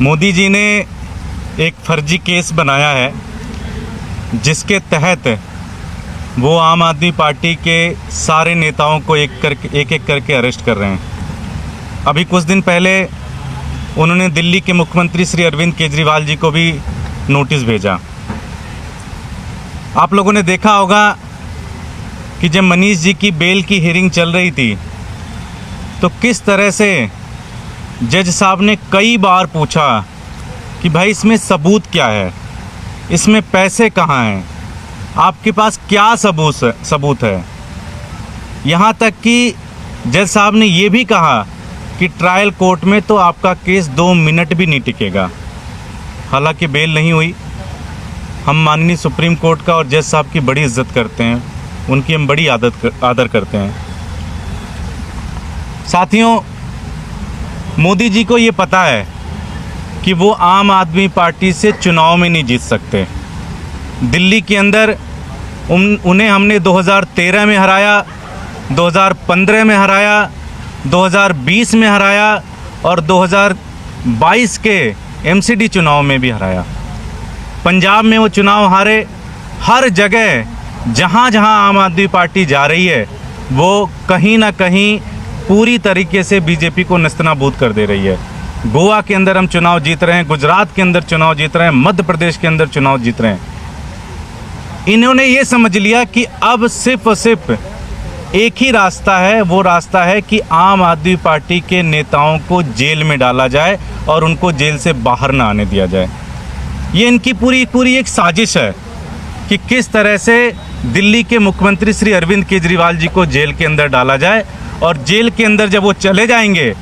मोदी जी ने एक फर्जी केस बनाया है जिसके तहत वो आम आदमी पार्टी के सारे नेताओं को एक एक करके अरेस्ट कर रहे हैं। अभी कुछ दिन पहले उन्होंने दिल्ली के मुख्यमंत्री श्री अरविंद केजरीवाल जी को भी नोटिस भेजा। आप लोगों ने देखा होगा कि जब मनीष जी की बेल की हियरिंग चल रही थी तो किस तरह से जज साहब ने कई बार पूछा कि भाई इसमें सबूत क्या है, इसमें पैसे कहाँ हैं, आपके पास क्या सबूत है। यहाँ तक कि जज साहब ने ये भी कहा कि ट्रायल कोर्ट में तो आपका केस 2 मिनट भी नहीं टिकेगा। हालांकि बेल नहीं हुई। हम माननीय सुप्रीम कोर्ट का और जज साहब की बड़ी इज्जत करते हैं, उनकी हम बड़ी आदर करते हैं। साथियों, मोदी जी को ये पता है कि वो आम आदमी पार्टी से चुनाव में नहीं जीत सकते। दिल्ली के अंदर उन्हें हमने 2013 में हराया, 2015 में हराया, 2020 में हराया और 2022 के एमसीडी चुनाव में भी हराया। पंजाब में वो चुनाव हारे। हर जगह जहाँ जहाँ आम आदमी पार्टी जा रही है वो कहीं ना कहीं पूरी तरीके से बीजेपी को नेस्तनाबूद कर दे रही है। गोवा के अंदर हम चुनाव जीत रहे हैं, गुजरात के अंदर चुनाव जीत रहे हैं, मध्य प्रदेश के अंदर चुनाव जीत रहे हैं। इन्होंने ये समझ लिया कि अब सिर्फ और सिर्फ एक ही रास्ता है, वो रास्ता है कि आम आदमी पार्टी के नेताओं को जेल में डाला जाए और उनको जेल से बाहर ना आने दिया जाए। ये इनकी पूरी एक साजिश है कि किस तरह से दिल्ली के मुख्यमंत्री श्री अरविंद केजरीवाल जी को जेल के अंदर डाला जाए और जेल के अंदर जब वो चले जाएंगे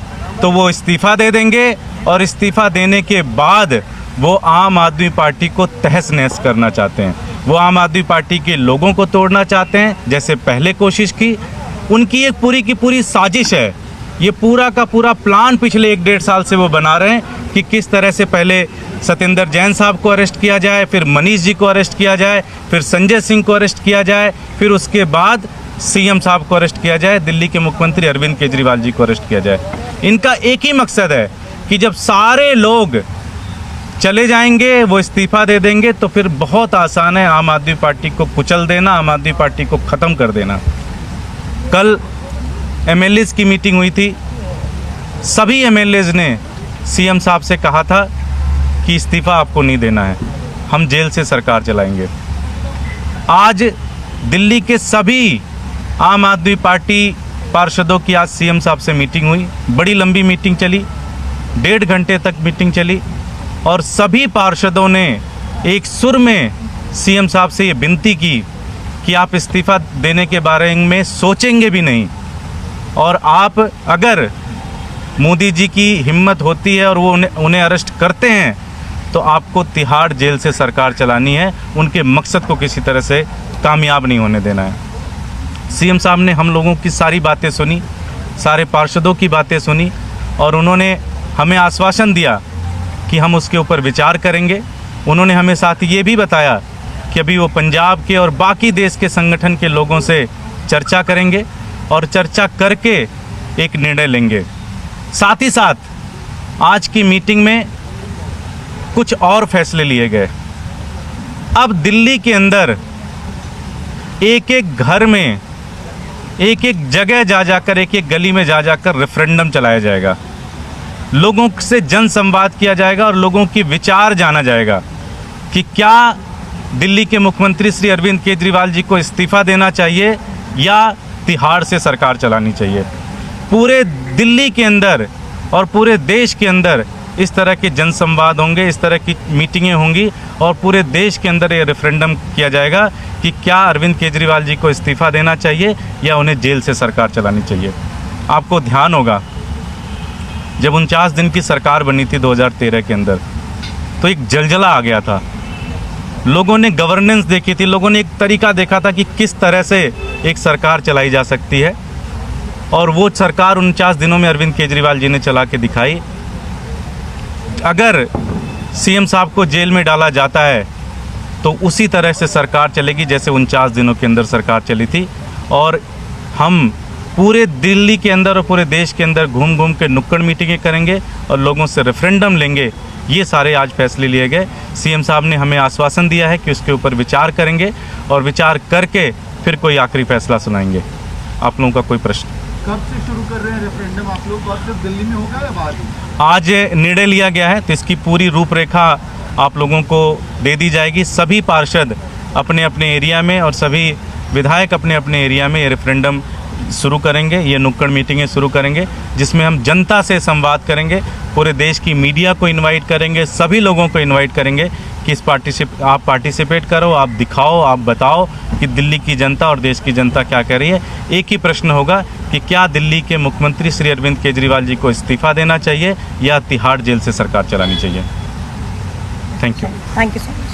तो वो इस्तीफ़ा दे देंगे और इस्तीफ़ा देने के बाद वो आम आदमी पार्टी को तहस नहस करना चाहते हैं। वो आम आदमी पार्टी के लोगों को तोड़ना चाहते हैं जैसे पहले कोशिश की। उनकी एक पूरी की पूरी साजिश है। ये पूरा का पूरा प्लान पिछले 1-1.5 साल से वो बना रहे हैं कि किस तरह से पहले सत्येंद्र जैन साहब को अरेस्ट किया जाए, फिर मनीष जी को अरेस्ट किया जाए, फिर संजय सिंह को अरेस्ट किया जाए, फिर उसके बाद सीएम साहब को अरेस्ट किया जाए, दिल्ली के मुख्यमंत्री अरविंद केजरीवाल जी को अरेस्ट किया जाए। इनका एक ही मकसद है कि जब सारे लोग चले जाएंगे, वो इस्तीफ़ा दे देंगे तो फिर बहुत आसान है आम आदमी पार्टी को कुचल देना, आम आदमी पार्टी को ख़त्म कर देना। कल एमएलएज़ की मीटिंग हुई थी। सभी एमएलएज़ ने सीएम साहब से कहा था कि इस्तीफ़ा आपको नहीं देना है, हम जेल से सरकार चलाएंगे। आज दिल्ली के सभी आम आदमी पार्टी पार्षदों की आज सीएम साहब से मीटिंग हुई। बड़ी लंबी मीटिंग चली, 1.5 घंटे तक मीटिंग चली और सभी पार्षदों ने एक सुर में सीएम साहब से ये विनती की कि आप इस्तीफ़ा देने के बारे में सोचेंगे भी नहीं और आप अगर मोदी जी की हिम्मत होती है और वो उन्हें अरेस्ट करते हैं तो आपको तिहाड़ जेल से सरकार चलानी है। उनके मकसद को किसी तरह से कामयाब नहीं होने देना है। सीएम साहब ने हम लोगों की सारी बातें सुनी, सारे पार्षदों की बातें सुनी और उन्होंने हमें आश्वासन दिया कि हम उसके ऊपर विचार करेंगे। उन्होंने हमें साथ ये भी बताया कि अभी वो पंजाब के और बाकी देश के संगठन के लोगों से चर्चा करेंगे और चर्चा करके एक निर्णय लेंगे। साथ ही साथ आज की मीटिंग में कुछ और फैसले लिए गए। अब दिल्ली के अंदर एक एक घर में, एक एक जगह जा जाकर, एक एक गली में जा जाकर रेफरेंडम चलाया जाएगा। लोगों से जन संवाद किया जाएगा और लोगों की विचार जाना जाएगा कि क्या दिल्ली के मुख्यमंत्री श्री अरविंद केजरीवाल जी को इस्तीफ़ा देना चाहिए या तिहाड़ से सरकार चलानी चाहिए। पूरे दिल्ली के अंदर और पूरे देश के अंदर इस तरह के जनसंवाद होंगे, इस तरह की मीटिंगें होंगी और पूरे देश के अंदर ये रेफरेंडम किया जाएगा कि क्या अरविंद केजरीवाल जी को इस्तीफ़ा देना चाहिए या उन्हें जेल से सरकार चलानी चाहिए। आपको ध्यान होगा जब 49 दिन की सरकार बनी थी 2013 के अंदर तो एक जलजला आ गया था। लोगों ने गवर्नेंस देखी थी, लोगों ने एक तरीका देखा था कि किस तरह से एक सरकार चलाई जा सकती है और वो सरकार 49 दिनों में अरविंद केजरीवाल जी ने चला के दिखाई। अगर सीएम साहब को जेल में डाला जाता है तो उसी तरह से सरकार चलेगी जैसे 49 दिनों के अंदर सरकार चली थी और हम पूरे दिल्ली के अंदर और पूरे देश के अंदर घूम घूम के नुक्कड़ मीटिंगें करेंगे और लोगों से रेफरेंडम लेंगे। ये सारे आज फैसले लिए गए। सीएम साहब ने हमें आश्वासन दिया है कि उसके ऊपर विचार करेंगे और विचार करके फिर कोई आखिरी फैसला सुनाएंगे। आप लोगों का कोई प्रश्न? कब से शुरू कर रहे हैं रेफरेंडम आप लोग, और सिर्फ दिल्ली में होगा या बाहर भी? आज निर्णय लिया गया है तो इसकी पूरी रूपरेखा आप लोगों को दे दी जाएगी। सभी पार्षद अपने अपने एरिया में और सभी विधायक अपने अपने एरिया में ये रेफरेंडम शुरू करेंगे, ये नुक्कड़ मीटिंगें शुरू करेंगे, जिसमें हम जनता से संवाद करेंगे। पूरे देश की मीडिया को इनवाइट करेंगे, सभी लोगों को इनवाइट करेंगे कि आप पार्टिसिपेट करो, आप दिखाओ, आप बताओ कि दिल्ली की जनता और देश की जनता क्या कह रही है। एक ही प्रश्न होगा कि क्या दिल्ली के मुख्यमंत्री श्री अरविंद केजरीवाल जी को इस्तीफा देना चाहिए या तिहाड़ जेल से सरकार चलानी चाहिए। Thank you. Thank you sir.